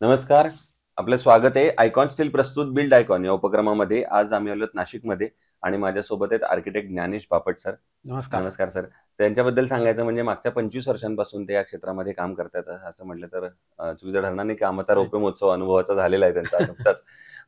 नमस्कार. आपलं स्वागत आहे आयकॉन स्टील प्रस्तुत बिल्ड आयकॉन या उपक्रमामध्ये. आज आम्ही आलोत नाशिकमध्ये आणि माझ्यासोबत आहेत आर्किटेक्ट ज्ञानेश बापट सर. नमस्कार. नमस्कार सर. त्यांच्याबद्दल सांगायचं म्हणजे मागच्या 25 वर्षांपासून ते या क्षेत्रामध्ये काम करतात. असं म्हटलं तर चुकीचं ठरणार नाही. कामाचा राईट. रौप्य महोत्सव अनुभवाचा झालेला आहे त्यांचा नुकताच.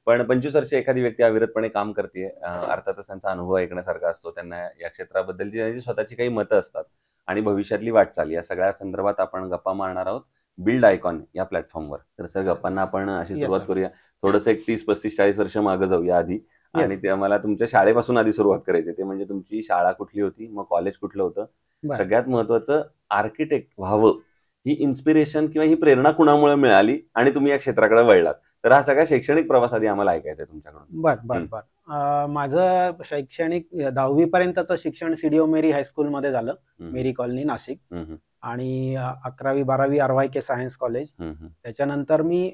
पण 25 वर्ष एखादी व्यक्ती अविरतपणे काम करते, अर्थातच त्यांचा अनुभव ऐकण्यासारखा असतो. त्यांना या क्षेत्राबद्दलची त्यांची स्वतःची काही मतं असतात आणि भविष्यातली वाटचाल या सगळ्या संदर्भात आपण गप्पा मारणार आहोत बिल्ड आयकॉन या प्लॅटफॉर्मवर. तर सर गप्पांना आपण अशी येस सुरुवात सर. करूया. थोडंसं एक 30, 35, 40 वर्ष मागे जाऊया आधी. आणि येस. ते मला तुमच्या शाळेपासून आधी सुरुवात करायची आहे. ते म्हणजे तुमची शाळा कुठली होती, मग कॉलेज कुठलं होतं? बरं. सगळ्यात महत्त्वाचं, आर्किटेक्ट व्हावं ही इन्स्पिरेशन किंवा ही प्रेरणा कुणामुळे मिळाली आणि तुम्ही या क्षेत्राकडे वळलात? तर हा सगळा शैक्षणिक प्रवास आधी आम्हाला ऐकायचा आहे तुमच्याकडून. बरं, बरं, बरं. माझं शैक्षणिक 10वी पर्यंतचं शिक्षण सीडीओ मेरी हायस्कूलमध्ये झालं. हं, मेरी कॉलनी नाशिक. हं, हं, आणि 11वी-12वी आर-वाय-के सायन्स कॉलेज. हं, हं, त्याच्यानंतर मी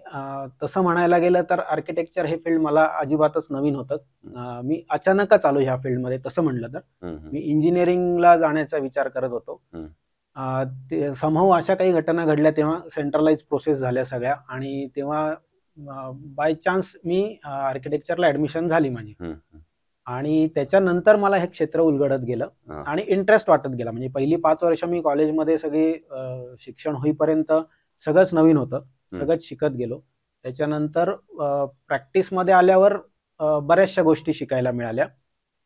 तसं म्हणायला गेलं तर आर्किटेक्चर हे फील्ड मला अजिबातच नवीन होतं. मी अचानकच आलो ह्या फील्डमध्ये तसं म्हटलं तर. हं, हं, मी इंजिनिअरिंगला जाण्याचा विचार करत होतो. हं, ते समहाऊ अशा काही घटना घडल्या तेव्हा सेंट्रलाइज प्रोसेस झाल्या सगळ्या आणि तेव्हा बाय चान्स मी आर्किटेक्चरला ॲडमिशन झाली माझी. हं, हं. आणि त्याच्यानंतर मला हे क्षेत्र उलगडत गेलं हां. आणि इंटरेस्ट वाटत गेला. म्हणजे पहिली 5 वर्ष मी कॉलेजमध्ये सगळी शिक्षण होईपर्यंत सगळंच नवीन होतं. हं. सगळंच शिकत गेलो. त्याच्यानंतर प्रॅक्टिसमध्ये आल्यावर बऱ्याचशा गोष्टी शिकायला मिळाल्या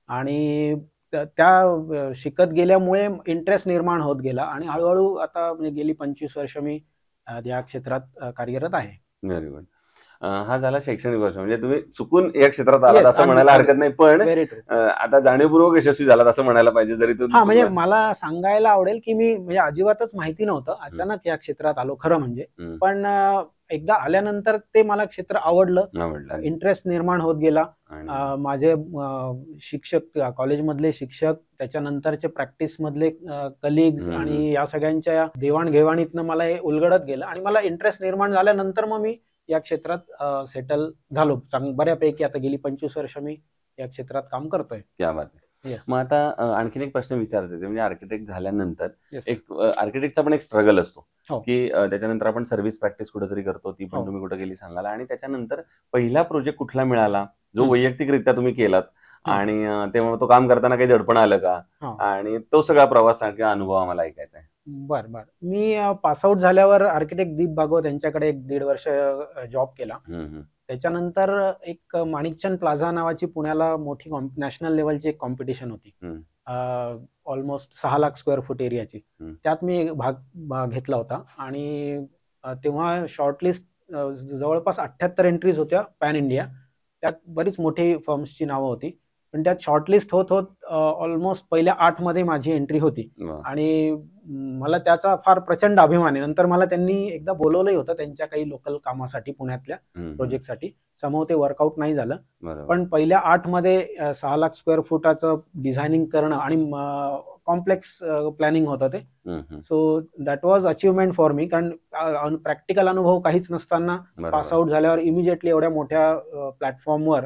आणि त्या शिकत गेल्यामुळे इंटरेस्ट निर्माण होत गेला आणि हळू आता म्हणजे गेली 25 वर्ष मी या क्षेत्रात कार्यरत आहे. Very good. हा झाला शैक्षणिक वर्ष. म्हणजे तुम्ही चुकून या क्षेत्रात आलात येस, असं अगदी, म्हणायला अगदी. हरकत नाही. पण व्हेरी ट्रू. आता जाणीवपूर्वक यशस्वी झालात असं म्हणायला पाहिजे, जरी तुम्ही हां, म्हणजे चुकला. मला सांगायला आवडेल, की मी म्हणजे अजिबातच माहिती नव्हतं. हं, अचानक या क्षेत्रात आलो खरं म्हणजे. हं. पण एकदा आल्यानंतर ते मला क्षेत्र आवडलं. आवडलं अगदी. इंटरेस्ट निर्माण होत गेला. आणि माझे शिक्षक कॉलेजमधले शिक्षक, त्याच्यानंतरचे प्रॅक्टिसमधले कलीग्स हं, हं. आणि या सगळ्यांच्या देवाण-घेवाणीतनं मला हे उलगडत गेलं आणि मला इंटरेस्ट निर्माण झाल्यानंतर मग मी या क्षेत्रात सेटल झालो. बऱ्यापैकी आता गेली 25 वर्ष मी या क्षेत्रात काम करतोय. क्या बात है! येस. मग आता आणखीन एक प्रश्न विचारायचा आहे. म्हणजे आर्किटेक्ट झाल्यानंतर येस सर. एक आर्किटेक्टचा पण एक स्ट्रगल असतो, हो. की त्याच्यानंतर आपण सर्व्हिस प्रॅक्टिस कुठेतरी करतो. ती पण हो. तुम्ही कुठे केली सांगाल? आणि त्याच्यानंतर पहिला प्रोजेक्ट कुठला मिळाला, जो हं. वैयक्तिकरित्या तुम्ही केलात? हां. आणि तेव्हा तो काम करताना काही दडपण आलं का? हां. आणि तो सगळा प्रवास किंवा अनुभव आम्हाला ऐकायचा आहे. बरं, बरं. मी पास आउट झाल्यावर आर्किटेक्ट दीप भागवत यांच्याकडे 1-1.5 वर्ष जॉब केला. हं, हं. त्याच्यानंतर एक माणिकचंद प्लाझा नावाची पुण्याला मोठी नॅशनल लेव्हलची एक कॉम्पिटिशन होती. हं, ऑलमोस्ट 6 लाख स्क्वेअर फूट एरियाची. हं. त्यात मी भाग घेतला होता आणि तेव्हा शॉर्टलिस्ट जवळपास 78 एंट्रीज होत्या पॅन इंडिया. त्यात बरीच मोठी फर्म्सची नावं होती. पण त्यात शॉर्टलिस्ट होत ऑलमोस्ट पहिल्या 8 मध्ये माझी एंट्री होती. वाह! आणि मला त्याचा फार प्रचंड अभिमान आहे. नंतर मला त्यांनी एकदा बोलावलंही होतं त्यांच्या काही लोकल कामासाठी पुण्यातल्या हं, हं. प्रोजेक्टसाठी. समहाऊ ते वर्कआउट नाही झालं. बरोबर. पण पहिल्या 8 मध्ये 6 लाख स्क्वेअर फुटाचं डिझायनिंग करणं आणि कॉम्प्लेक्स प्लॅनिंग होतं ते. हं, हं. So that was achievement for me. कारण प्रॅक्टिकल अनुभव काहीच नसताना पास बरोबर. आउट झाल्यावर इमिडिएटली एवढ्या मोठ्या प्लॅटफॉर्मवर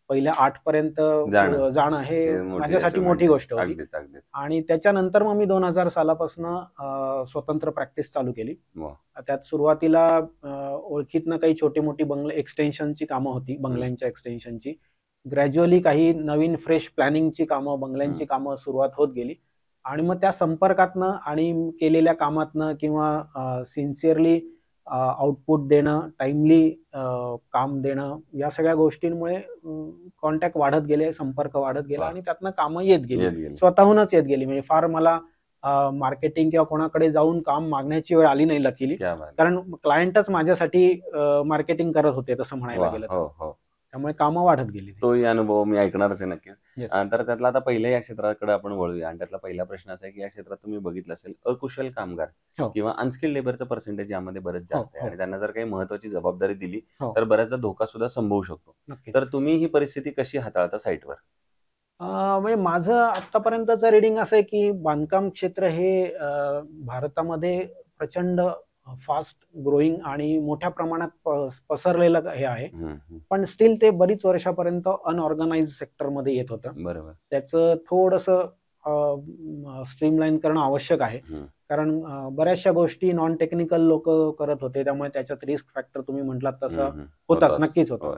पहिल्या 8 पर्यंत जाणं हे हे मोठी माझ्यासाठी अचिव्हमेंट मोठी आहे. गोष्ट होती. अगदीच, अगदीच. आणि त्याच्यानंतर मग मी 2000 सालापासनं स्वतंत्र प्रॅक्टिस चालू केली. वाह! त्यात सुरुवातीला ओळखीतनं काही छोटी-मोठी बंगले एक्सटेन्शनची कामं होती, हं, बंगल्यांच्या एक्सटेन्शनची. ग्रॅज्युअली काही नवीन फ्रेश प्लॅनिंगची कामं, हं. बंगल्यांची कामं सुरुवात होत गेली. आणि मग त्या संपर्कातनं आणि केलेल्या कामातनं किंवा सिन्सिअरली आउटपुट देणं, टाईमली काम देणं, या सगळ्या गोष्टींमुळे कॉन्टॅक्ट वाढत गेले, संपर्क वाढत गेला वाह! आणि त्यातनं कामं येत गेली. येत गेली. स्वतःहूनच येत गेली. म्हणजे फार मला मार्केटिंग किंवा कोणाकडे जाऊन काम मागण्याची वेळ आली नाही लकीली. क्या बात है! कारण क्लायंटच माझ्यासाठी मार्केटिंग करत होते तसं म्हणायला वाह! गेलं तर. हो, हो. त्यामुळे कामं वाढत गेली ती. तोही अनुभव मी ऐकणारच आहे नक्कीच. येस. तर त्यातला आता पहिल्या या क्षेत्राकडे आपण वळूया आणि त्यातला पहिला प्रश्न असा आहे, की या क्षेत्रात तुम्ही बघितलं असेल अकुशल कामगार हो. किंवा अनस्किल्ड लेबरचं पर्सेंटेज यामध्ये बरंच हो, जास्त आहे हो, आणि त्यांना जर काही महत्त्वाची जबाबदारी दिली, हो. तर बऱ्याचदा धोका सुद्धा संभवू शकतो. तर नक्कीच. तुम्ही ही परिस्थिती कशी हाताळता साइटवर? म्हणजे माझं आत्तापर्यंतचं रीडिंग असं आहे, की बांधकाम क्षेत्र हे भारतामध्ये प्रचंड फास्ट ग्रोइंग आणि मोठ्या प्रमाणात पसरलेलं हे आहे. हं, हं. पण स्टिल ते बरीच वर्षापर्यंत अनऑर्गनाइज्ड सेक्टरमध्ये येत होतं. बरोबर. त्याचं थोडंसं स्ट्रीमलाईन करणं आवश्यक आहे. हं. कारण बऱ्याचशा गोष्टी नॉन टेक्निकल लोक करत होते, त्यामुळे त्याच्यात रिस्क फॅक्टर तुम्ही म्हटलात तसं होताच, होताच. नक्कीच होता. होय.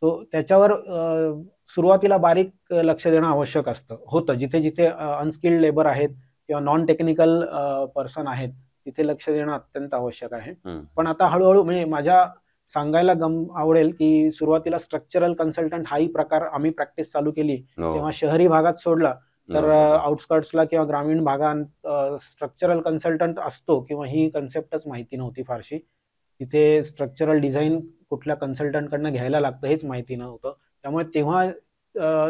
सो त्याच्यावर सुरुवातीला बारीक लक्ष देणं आवश्यक होतं. जिथे जिथे अनस्किल्ड लेबर आहेत किंवा नॉन टेक्निकल पर्सन आहेत, तिथे लक्ष देणं अत्यंत आवश्यक आहे. पण आता हळूहळू म्हणजे माझ्या सांगायला आवडेल की सुरुवातीला स्ट्रक्चरल कन्सल्टंट हाही प्रकार आम्ही प्रॅक्टिस चालू केली तेव्हा शहरी भागात सोडला तर आउटस्कर्ट्सला किंवा ग्रामीण भागात स्ट्रक्चरल कन्सल्टंट असतो किंवा ही कन्सेप्टच माहिती नव्हती फारशी. तिथे स्ट्रक्चरल डिझाईन कुठल्या कन्सल्टंटकडनं घ्यायला लागतं हेच माहिती नव्हतं. त्यामुळे तेव्हा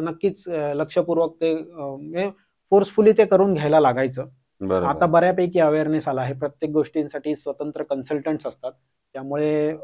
नक्कीच लक्षपूर्वक ते म्हणजे फोर्सफुली ते करून घ्यायला लागायचं. आता बऱ्यापैकी अवेअरनेस आला आहे. प्रत्येक गोष्टींसाठी स्वतंत्र कन्सल्टंट्स असतात. त्यामुळे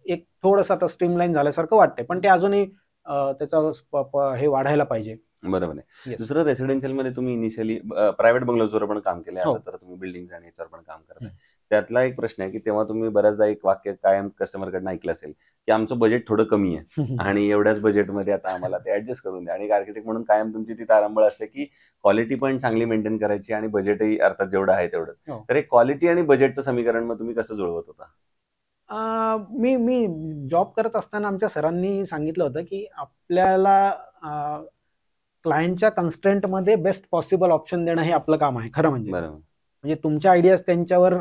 एक थोडंसं आता स्ट्रीमलाईन झाल्यासारखं वाटतंय. पण ते अजूनही त्याचा हे वाढायला पाहिजे. बरोबर आहे. दुसरं रेसिडेन्शियल मध्ये तुम्ही इनिशियली प्रायव्हेट बंगलोजवर पण काम केलंय, आता तर तुम्ही बिल्डिंग आणि याच्यावर पण काम करताय. त्यातला एक प्रश्न आहे की तेव्हा तुम्ही बऱ्याचदा एक वाक्य कायम कस्टमरकडनं ऐकलं असेल की आमचं बजेट थोडं कमी आहे आणि एवढ्याच बजेटमध्ये आता आम्हाला ते ऍडजस्ट करून द्या. आणि एक आर्किटेक्ट म्हणून कायम तुमची ती तारांबळ असते की क्वालिटी पण चांगली मेंटेन करायची आणि बजेटही अर्थात जेवढं आहे तेवढं. तर एक क्वालिटी आणि बजेटचं समीकरण मग तुम्ही कसं जुळवत होता? मी जॉब करत असताना आमच्या सरांनी सांगितलं होतं की आपल्याला क्लायंटच्या कन्स्ट्रेंटमध्ये बेस्ट पॉसिबल ऑप्शन देणं हे आपलं काम आहे खरं म्हणजे. म्हणजे तुमच्या आयडियाज त्यांच्यावर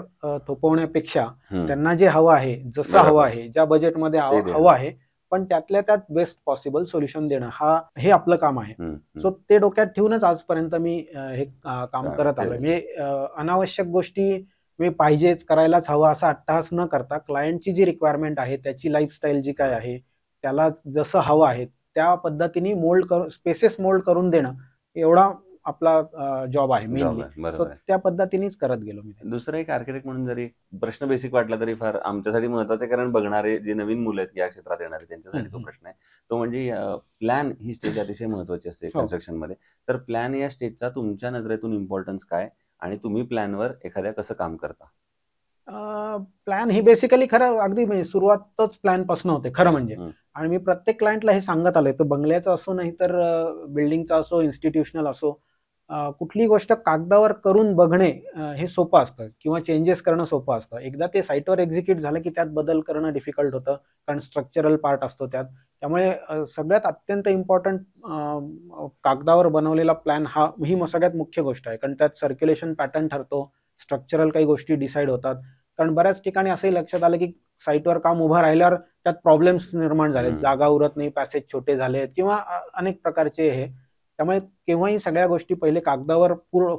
थोपवण्यापेक्षा त्यांना जे हवं आहे, जसं हवं आहे, ज्या बजेटमध्ये हवं आहे, पण त्यातल्या त्यात बेस्ट पॉसिबल सोल्युशन देणं हे आपलं काम आहे. सो ते डोक्यात ठेवूनच आजपर्यंत मी हे काम करत आलोय. म्हणजे अनावश्यक गोष्टी मी पाहिजेच, करायलाच हवं असा अट्टहास न करता क्लायंटची जी रिक्वायरमेंट आहे, त्याची लाईफस्टाईल जी काय आहे, त्याला जसं हवं आहे त्या पद्धतीने स्पेसेस मोल्ड करून देणं एवढा आपला जॉब आहे मेनली. सो त्या पद्धतीनेच करत गेलो मी. दुसरं एक आर्किटेक्ट म्हणून जरी प्रश्न बेसिक वाटला तरी फार आमच्यासाठी महत्वाचं आहे, कारण बघणारे जे नवीन मुलं आहेत या क्षेत्रात येणारे त्यांच्यासाठी तो प्रश्न आहे. तो म्हणजे प्लॅन ही स्टेज अतिशय महत्वाची असते कन्स्ट्रक्शन मध्ये. तर प्लॅन या स्टेजचा तुमच्या नजरेतून इम्पॉर्टन्स काय आणि तुम्ही प्लॅनवर एखाद्या कसं काम करता? प्लॅन ही बेसिकली खरं अगदी म्हणजे सुरुवातच प्लॅन पासून होते खरं म्हणजे. आणि मी प्रत्येक क्लायंटला हे सांगत आलोय, तो बंगल्याचा असो नाही तर बिल्डिंगचा असो, इन्स्टिट्यूशनल असो, कुठली गोष्ट कागदावर करून बघणे हे सोपं असतं किंवा चेंजेस करणं सोपं असतं. एकदा ते साईटवर एक्झिक्यूट झालं की त्यात बदल करणं डिफिकल्ट होतं, कारण स्ट्रक्चरल पार्ट असतो त्यात. त्यामुळे सगळ्यात अत्यंत इम्पॉर्टंट कागदावर बनवलेला प्लॅन ही सगळ्यात मुख्य गोष्ट आहे, कारण त्यात सर्क्युलेशन पॅटर्न ठरतो, स्ट्रक्चरल काही गोष्टी डिसाईड होतात. कारण बऱ्याच ठिकाणी असंही लक्षात आलं की साईटवर काम उभं राहिल्यावर त्यात प्रॉब्लेम्स निर्माण झालेत, जागा उरत नाही, पॅसेज छोटे झालेत किंवा अनेक प्रकारचे हे. त्यामुळे केव्हाही सगळ्या गोष्टी पहिले कागदावर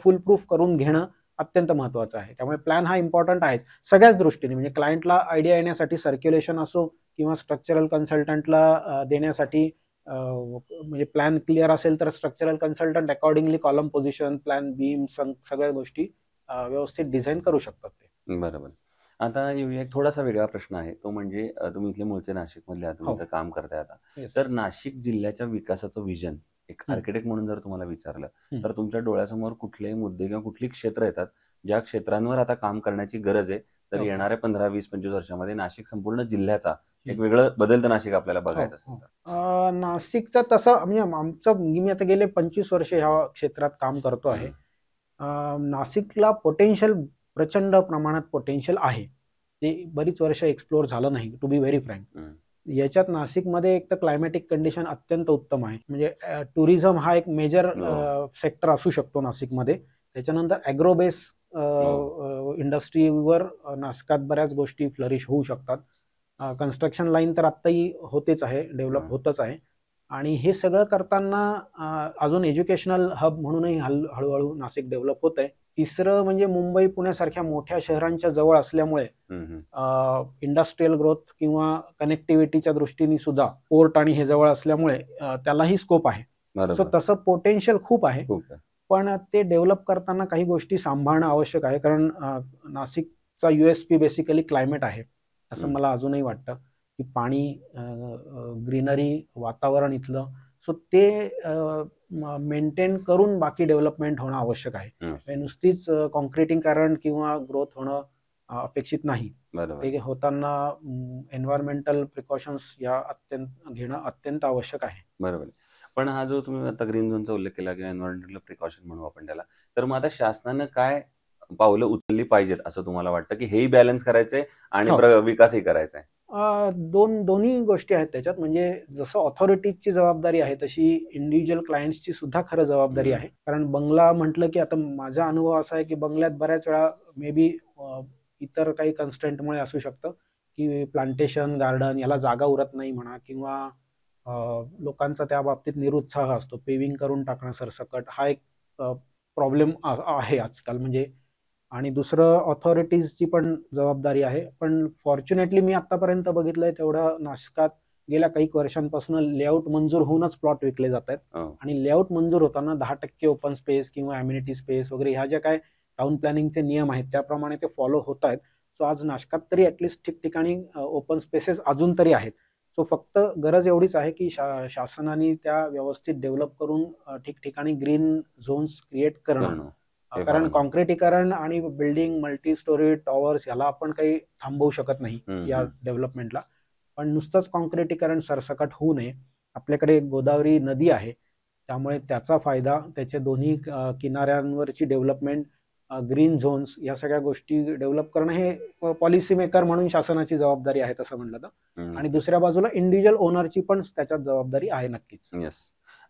फुल प्रूफ करून घेणं अत्यंत महत्वाचं आहे. त्यामुळे प्लॅन हा इम्पॉर्टंट आहेच सगळ्याच दृष्टीने. म्हणजे क्लायंटला आयडिया येण्यासाठी सर्क्युलेशन असो किंवा स्ट्रक्चरल कन्सल्टंटला देण्यासाठी म्हणजे प्लॅन क्लिअर असेल तर structural consultant accordingly column position, plan, beam, सगळ्या गोष्टी व्यवस्थित डिझाईन करू शकतात ते. बरोबर. आता एक थोडासा वेगळा प्रश्न आहे, तो म्हणजे तुम्ही इथले मूळचे नाशिक मधले तुम्ही काम करताय आता. तर नाशिक जिल्ह्याच्या विकासाचं विजन एक आर्किटेक्ट म्हणून जर तुम्हाला विचारलं तर तुमच्या डोळ्यासमोर कुठलेही मुद्दे किंवा कुठली क्षेत्र येतात ज्या क्षेत्रांवर आता काम करण्याची गरज आहे, तर येणाऱ्या 15, 20, 25 वर्षामध्ये नाशिक संपूर्ण जिल्ह्याचा एक वेगळं बदलतं नाशिक आपल्याला बघायचं असेल? नाशिकचं तसं म्हणजे मी आता गेले 25 वर्ष ह्या क्षेत्रात काम करतो आहे. नाशिकला पोटेन्शियल प्रचंड प्रमाणात पोटेन्शियल आहे. ते बरीच वर्ष एक्सप्लोर झालं नाही, टू बी व्हेरी फ्रँक. याच्यात नाशिकमध्ये एक तर क्लायमॅटिक कंडिशन अत्यंत उत्तम आहे. म्हणजे टुरिझम हा एक मेजर सेक्टर असू शकतो नाशिकमध्ये. त्याच्यानंतर ॲग्रोबेस इंडस्ट्रीवर नाशिकात बऱ्याच गोष्टी फ्लरिश होऊ शकतात. कन्स्ट्रक्शन लाईन तर आत्ताही होतेच आहे, डेव्हलप होतच आहे. आणि हे सगळं करताना अजून एज्युकेशनल हब म्हणूनही हळूहळू नाशिक डेव्हलप होत आहे. तिसरं म्हणजे मुंबई, पुण्यासारख्या मोठ्या शहरांच्या जवळ असल्यामुळे इंडस्ट्रियल ग्रोथ किंवा कनेक्टिव्हिटीच्या दृष्टीने सुद्धा पोर्ट आणि हे जवळ असल्यामुळे त्यालाही स्कोप आहे. सो तसं पोटेन्शियल खूप आहे, पण ते डेव्हलप करताना काही गोष्टी सांभाळणं आवश्यक आहे. कारण नाशिकचा USP बेसिकली क्लायमेट आहे असं मला अजूनही वाटतं, की पाणी, ग्रीनरी, वातावरण इथलं. सो ते मेंटेन करून बाकी डेव्हलपमेंट होणं आवश्यक आहे. नुसतीच कॉन्क्रिटीकरण किंवा ग्रोथ होणं अपेक्षित नाही. ते होताना एन्व्हायरमेंटल प्रिकॉशन्स या घेणं अत्यंत आवश्यक आहे. बरोबर. पण हा जो तुम्ही आता ग्रीन झोनचा उल्लेख केला किंवा एन्व्हायरमेंटल प्रिकॉशन म्हणू आपण त्याला, तर मग आता शासनानं काय पावलं उचलली पाहिजेत असं तुम्हाला वाटतं, की हेही बॅलन्स करायचंय आणि हो. विकासही करायचा आहे? दोन्ही गोष्टी आहेत त्याच्यात. म्हणजे जसं ऑथॉरिटीजची जबाबदारी आहे, तशी इंडिव्हिज्युअल क्लायंट्सची सुद्धा खरं जबाबदारी आहे. कारण बंगला म्हटलं, की आता माझा अनुभव असा आहे, की बंगल्यात बऱ्याच वेळा मे बी इतर काही कन्स्ट्रेंटमुळे असू शकतं, की प्लांटेशन, गार्डन याला जागा उरत नाही म्हणा किंवा अ, लोकांचा त्या बाबतीत निरुत्साह असतो. पेव्हिंग करून टाकणं सरसकट हा एक प्रॉब्लेम आहे आजकाल. म्हणजे आणि दुसरं ऑथॉरिटीजची पण जबाबदारी आहे. पण फॉर्च्युनेटली मी आत्तापर्यंत बघितलंय तेवढं नाशकात गेल्या काही वर्षांपासून लेआउट मंजूर होऊनच प्लॉट विकले जातायत. हो. आणि लेआउट मंजूर होताना 10% ओपन स्पेस किंवा अम्युनिटी स्पेस वगैरे ह्या ज्या काही टाउन प्लॅनिंगचे नियम आहेत त्याप्रमाणे ते फॉलो होत आहेत. सो आज नाशकात तरी ॲटलीस्ट ठिकठिकाणी ओपन स्पेसेस अजून तरी आहेत. सो फक्त गरज एवढीच आहे की शासनाने त्या व्यवस्थित डेव्हलप करून ठिकठिकाणी ग्रीन झोन्स क्रिएट करणं. करणं. हे फार कारण महत्त्वाचं. काँक्रिटीकरण आणि बिल्डिंग, मल्टी स्टोरी टॉवर्स ह्याला आपण काही थांबवू शकत नाही हं, या हं. डेव्हलपमेंटला. पण नुसतंच काँक्रिटीकरण सरसकट होऊ नये. आपल्याकडे गोदावरी नदी आहे. त्यामुळे त्याचा फायदा, त्याच्या दोन्ही किनाऱ्यांवरची डेव्हलपमेंट, ग्रीन झोन्स या सगळ्या गोष्टी डेव्हलप करणं हे पॉलिसी मेकर म्हणून शासनाची जबाबदारी आहे तसं म्हटलं तर. हं. आणि दुसऱ्या बाजूला इंडिव्हिज्युअल ओनरची पण त्याच्यात जबाबदारी आहे नक्कीच. येस.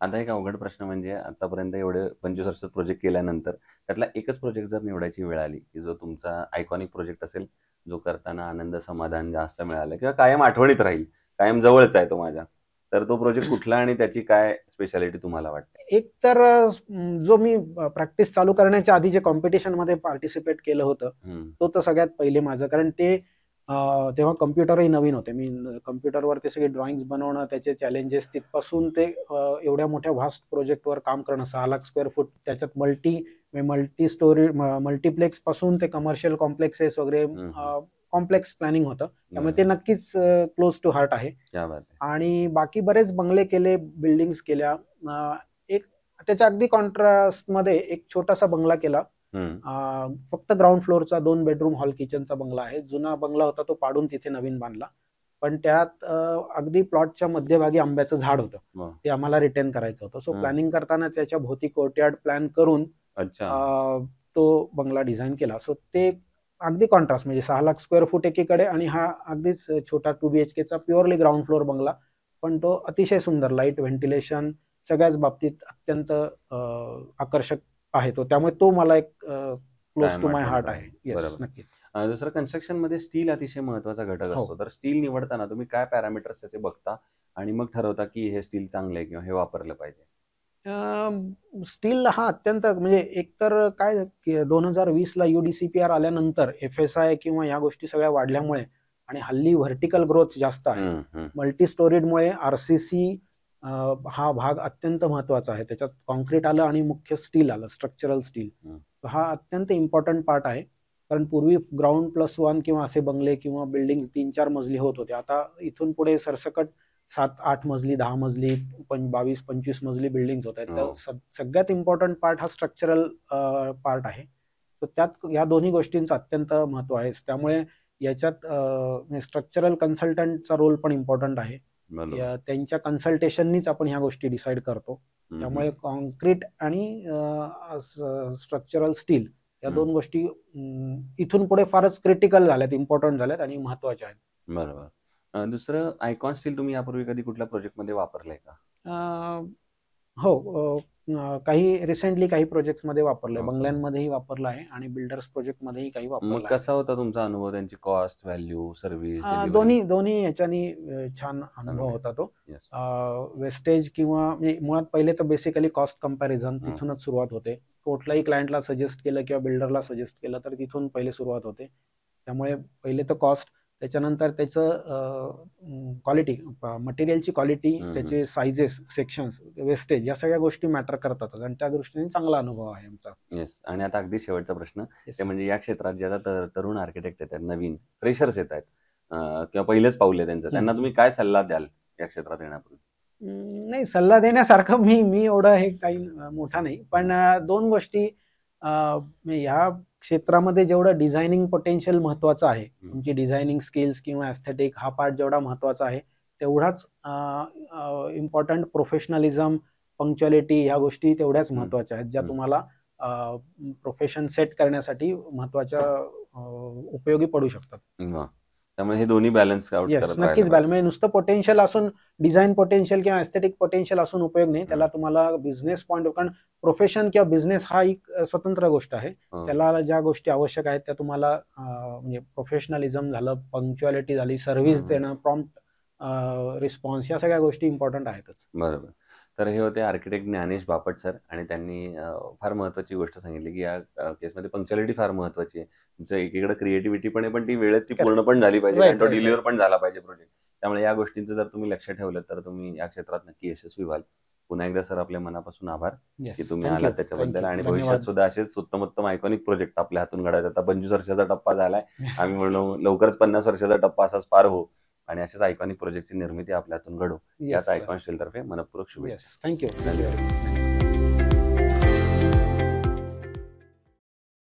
आता एक अवघड प्रश्न म्हणजे आतापर्यंत एवढे 25 वर्ष प्रोजेक्ट केल्यानंतर त्यातला एकच प्रोजेक्ट जर निवडायची वेळ आली, की जो तुमचा आयकॉनिक प्रोजेक्ट असेल, जो करताना आनंद, समाधान जास्त मिळालं किंवा कायम आठवणीत राहील, कायम जवळच आहे तो माझ्या. तर तो प्रोजेक्ट कुठला आणि त्याची काय स्पेशालिटी तुम्हाला वाटते? एक तर जो मी प्रॅक्टिस चालू करण्याच्या आधी जे कॉम्पिटिशनमध्ये पार्टिसिपेट केलं होतं, हं. तो तर सगळ्यात पहिले माझं. कारण ते तेव्हा कॉम्प्युटरही नवीन होते. मी कॉम्प्युटरवर ते सगळे ड्रॉइंग्स बनवणं, त्याचे चॅलेंजेस तिथपासून ते एवढ्या मोठ्या व्हास्ट प्रोजेक्टवर काम करणं, 6,00,000 स्क्वेअर फूट त्याच्यात मल्टी स्टोरी मल्टिप्लेक्सपासून ते कमर्शियल कॉम्प्लेक्सेस वगैरे हं, हं. कॉम्प्लेक्स प्लॅनिंग होतं. त्यामुळे ते बरोबर. नक्कीच क्लोज टू हार्ट आहे. क्या बात है! आणि बाकी बरेच बंगले केले, बिल्डिंग्स केल्या. एक त्याच्या अगदी कॉन्ट्रास्टमध्ये एक छोटासा बंगला केला. हं. फक्त ग्राउंड फ्लोअरचा 2 बेडरूम हॉल किचनचा बंगला आहे. जुना बंगला होता तो पाडून तिथे नवीन बांधला. पण त्यात अगदी प्लॉटच्या मध्यभागी आंब्याचं झाड होतं. वाह! ते आम्हाला रिटेन करायचं होतं. सो हं. प्लॅनिंग करताना त्याच्या भोवती कोर्टयार्ड प्लॅन करून अच्छा. तो बंगला डिझाइन केला. सो ते अगदी कॉन्ट्रास्ट म्हणजे 6,00,000 स्क्वेअर फूट एकीकडे आणि हा अगदीच छोटा 2 बीएचकेचा प्युअरली ग्राउंड फ्लोअर बंगला. पण तो अतिशय सुंदर लाईट, व्हेंटिलेशन सगळ्याच बाबतीत अत्यंत आकर्षक आहे तो. त्यामुळे तो मला एक क्लोज कायम टू माय आठवणीत हार्ट आहे. राहील. येस, बरोबर. नक्कीच. दुसरं कन्स्ट्रक्शनमध्ये स्टील अतिशय महत्त्वाचा घटक हो. असतो. तर स्टील निवडताना तुम्ही काय पॅरामीटर्स त्याचे बघता आणि मग ठरवता, की हे स्टील चांगलं आहे किंवा हे वापरलं पाहिजे? स्टील हा अत्यंत म्हणजे एकतर काय की 2020ला यूडीसीपीआर आल्यानंतर एफ-एस-आय किंवा या गोष्टी सगळ्या वाढल्यामुळे आणि हल्ली व्हर्टिकल ग्रोथ जास्त आहे. हं, हं. मल्टी स्टोरेजमुळे आर-सी-सी हा भाग अत्यंत महत्त्वाचा आहे. त्याच्यात काँक्रीट आलं आणि मुख्य स्टील आलं, स्ट्रक्चरल स्टील. हं. हा अत्यंत इम्पोर्टंट पार्ट आहे. कारण पूर्वी ग्राउंड प्लस 1 किंवा असे बंगले किंवा बिल्डिंग्स 3-4 मजली होत होते. आता इथून पुढे सरसकट 7-8 मजली, 10 मजली, 22-25 मजली बिल्डिंग्स होत आहेत. तर हो. सगळ्यात इम्पोर्टंट पार्ट हा स्ट्रक्चरल पार्ट आहे. तर त्यात या दोन्ही गोष्टींचं अत्यंत महत्त्व आहे. त्यामुळे याच्यात स्ट्रक्चरल कन्सल्टंटचा रोल पण इम्पोर्टंट आहे. बरोबर. त्यांच्या कन्सल्टेशननीच आपण ह्या गोष्टी डिसाईड करतो. हं, हं. त्यामुळे काँक्रीट आणि स्ट्रक्चरल स्टील या हं. 2 गोष्टी इथून पुढे फारच क्रिटिकल झाल्यात, इम्पोर्टंट झाल्यात आणि महत्त्वाच्या आहेत. बरोबर. दुसरं आयकॉन स्टील तुम्ही यापूर्वी कधी कुठल्या प्रोजेक्टमध्ये वापरलंय का? अ, हो. काही रिसेंटली काही प्रोजेक्ट्समध्ये वापरलंय. वापरलंय. बंगल्यांमध्येही वापरलं आहे आणि बिल्डर्स प्रोजेक्टमध्येही काही मग वापरलं आहे. कसा होता तुमचा अनुभव? त्यांची कॉस्ट, व्हॅल्यू, सर्व्हिस, डिलिव्हरी? दोन्ही दोन्ही ह्याच्यानी छान अनुभव चांगले. होता तो. येस. वेस्टेज किंवा म्हणजे मुळात पहिले तर बेसिकली कॉस्ट कंपॅरिझन हं. तिथूनच सुरुवात होते. कुठल्याही क्लायंटला सजेस्ट केलं किंवा बिल्डरला सजेस्ट केलं तर तिथून पहिले सुरुवात होते. त्यामुळे पहिले तर कॉस्ट, त्याच्यानंतर त्याचं क्वालिटी, मटेरियलची क्वालिटी, हं, हं. त्याचे साइजेस, सेक्शन्स, वेस्टेज या सगळ्या गोष्टी मॅटर करतातच आणि त्या दृष्टीने चांगला अनुभव आहे आमचा. येस. आणि आता अगदी शेवटचा प्रश्न, येस. ते म्हणजे या क्षेत्रात जे आता तरुण आर्किटेक्ट येतात, नवीन फ्रेशर्स येतायत किंवा पहिलेच पाऊल आहे त्यांचं, त्यांना तुम्ही काय सल्ला द्याल या क्षेत्रात येण्यापूर्वी? नाही सल्ला देण्यासारखं मी मी एवढं हे काही मोठा नाही. पण 2 गोष्टी म्हणजे ह्या क्षेत्रामध्ये जेवढं डिझायनिंग पोटेन्शियल महत्त्वाचं आहे, हं. तुमची डिझायनिंग स्किल्स किंवा एस्थेटिक हा पार्ट जेवढा महत्त्वाचा आहे, तेवढाच इम्पोर्टंट प्रोफेशनलिझम, पंक्च्युअलिटी ह्या गोष्टी तेवढ्याच हं. महत्त्वाच्या आहेत, ज्या हं. तुम्हाला प्रोफेशन सेट करण्यासाठी महत्वाच्या उपयोगी पडू शकतात. वा. त्यामुळे हे दोन्ही बॅलन्स आउट येस, करत नक्कीच राहायला बॅलन्स. म्हणजे नुसतं पोटेन्शियल असून, डिझाईन पोटेन्शियल किंवा एस्थेटिक पोटेन्शियल असून उपयोग नाही. त्याला तुम्हाला बिझनेस पॉईंट, कारण प्रोफेशन किंवा बिझनेस हा एक स्वतंत्र गोष्ट आहे. पाहिजे. त्याला ज्या गोष्टी आवश्यक आहेत त्या तुम्हाला म्हणजे प्रोफेशनलिझम झालं, पंक्च्युअलिटी झाली, सर्व्हिस हम्म. देणं, प्रॉम्प्ट रिस्पॉन्स, या सगळ्या गोष्टी इम्पॉर्टंट आहेतच. बरोबर. तर हे होते आर्किटेक्ट ज्ञानेश बापट सर, आणि त्यांनी फार महत्त्वाची गोष्ट सांगितली की या केसमध्ये पंक्च्युअलिटी फार महत्त्वाची आहे. तुमचं एकीकडे क्रिएटिव्हिटी पण आहे, पण ती वेळेत ती पूर्ण पण झाली पाहिजे Right, आणि तो right, डिलिव्हर right. पण झाला पाहिजे प्रोजेक्ट. त्यामुळे या गोष्टींचं जर तुम्ही लक्ष ठेवलं तर तुम्ही या क्षेत्रात नक्की यशस्वी व्हाल. पुन्हा एकदा सर आपल्या मनापासून आभार की येस, तुम्ही थँक्यू, आलात त्याच्याबद्दल, आणि भविष्यात धन्यवाद. सुद्धा असेच उत्तमोत्तम आयकॉनिक प्रोजेक्ट आपल्या हातून घडायचे. आता 25 वर्षाचा टप्पा झालाय, आम्ही म्हणलो लवकरच 50 वर्षाचा टप्पा असाच पार हो आणि अशाच आयकॉनिक प्रोजेक्टची निर्मिती आपल्या हातून घडो. येस याच सर. आयकॉन स्टीलतर्फे मनपूर्वक शुभेच्छा. Yes, thank you. धन्यवाद.